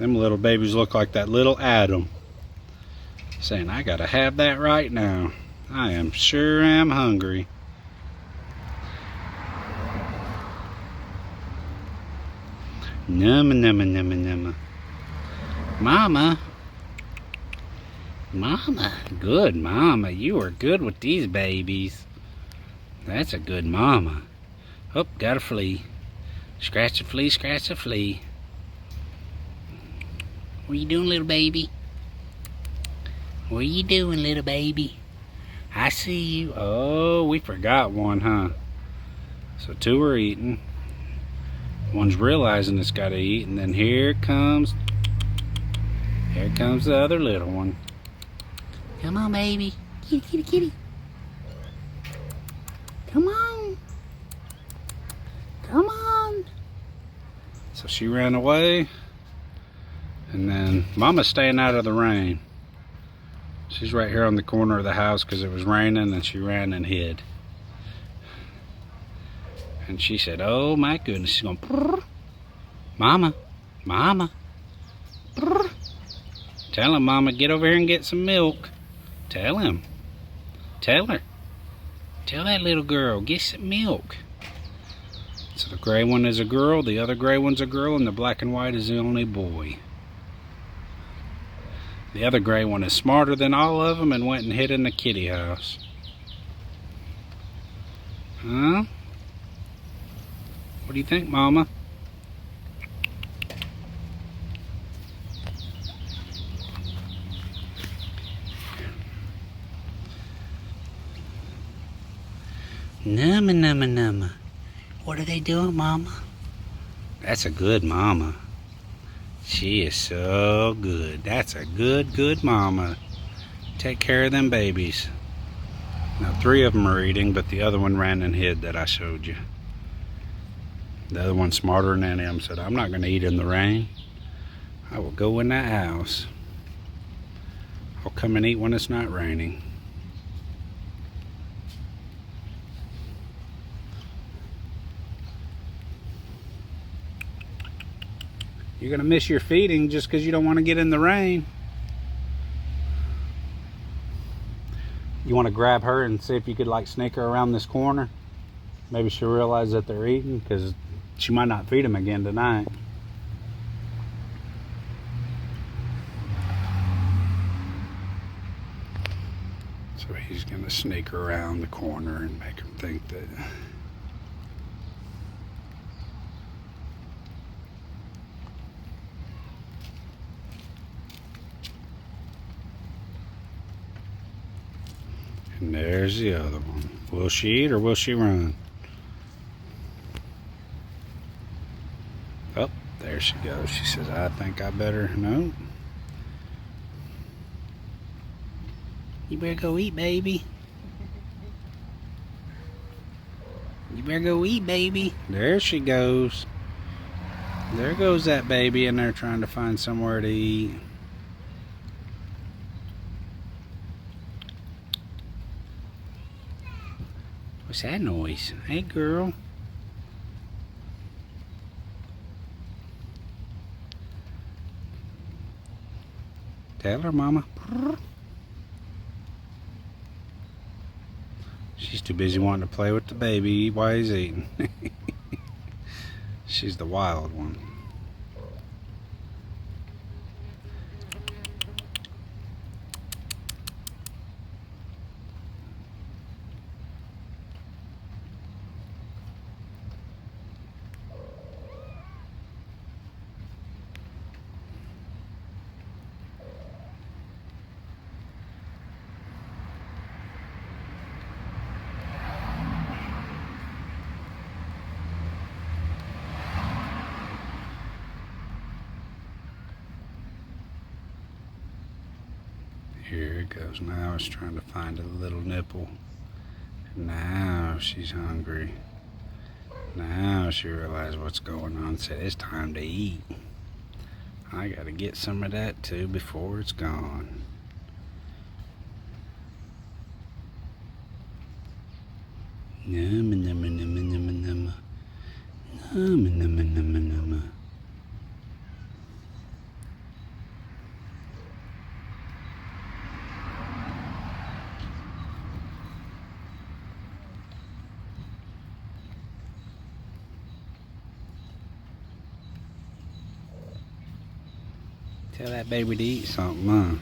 Them little babies look like that little Adam. Saying, I gotta have that right now. I am sure am hungry. Numma, numma, numma, numma. Mama. Mama. Good mama. You are good with these babies. That's a good mama. Oh, got a flea. Scratch a flea, scratch a flea. What are you doing, little baby? What are you doing, little baby? I see you. Oh, we forgot one, huh? So two are eating. One's realizing it's got to eat, and then here comes the other little one. Come on, baby. Kitty, kitty, kitty. Come on. Come on. So she ran away, and then Mama's staying out of the rain. She's right here on the corner of the house because it was raining, and she ran and hid. And she said, oh my goodness, she's going, brr. Mama, Mama, brr. Tell him, Mama, get over here and get some milk. Tell him. Tell her. Tell that little girl, get some milk. So the gray one is a girl, the other gray one's a girl, and the black and white is the only boy. The other gray one is smarter than all of them and went and hid in the kitty house. Huh? What do you think, Mama? Numma, numma, numma. What are they doing, Mama? That's a good mama. She is so good. That's a good, good mama. Take care of them babies. Now 3 of them are eating, but the other one ran and hid that I showed you. The other one, smarter than any of them, said, I'm not going to eat in the rain. I will go in that house. I'll come and eat when it's not raining. You're going to miss your feeding just because you don't want to get in the rain. You want to grab her and see if you could like sneak her around this corner? Maybe she'll realize that they're eating, because she might not feed them again tonight. So he's going to sneak her around the corner and make him think that... And there's the other one. Will she eat or will she run? Oh, there she goes. She says, I think I better. No. You better go eat, baby. You better go eat, baby. There she goes. There goes that baby in there trying to find somewhere to eat. What's that noise? Hey, girl. Tell her, Mama. She's too busy wanting to play with the baby while he's eating. She's the wild one. Here it goes. Now it's trying to find a little nipple. Now she's hungry. Now she realized what's going on. Said it's time to eat. I gotta get some of that too before it's gone. Numma, numma, numma, numma, numma. Numma, numma, numma, numma. Tell that baby to eat something, huh?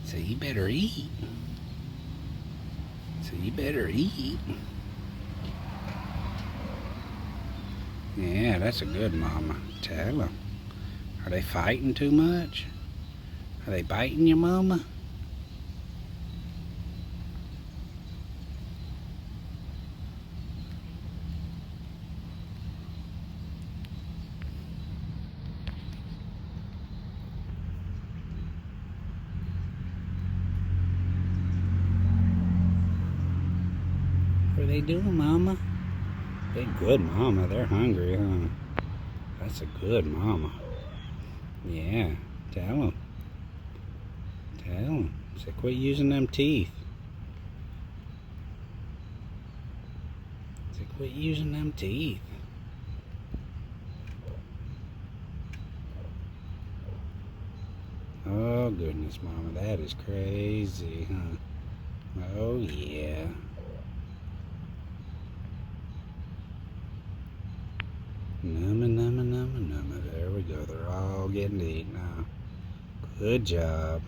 So you better eat. So you better eat. Yeah, that's a good mama. Tell them. Are they fighting too much? Are they biting your mama? What are they doing, mama? They're good mama. They're hungry, huh? That's a good mama. Yeah, tell them. Tell them. Say, quit using them teeth. Say, quit using them teeth. Oh, goodness, mama. That is crazy, huh? Oh, yeah. Numma, numma, numma, numma. There we go. They're all getting to eat now. Good job.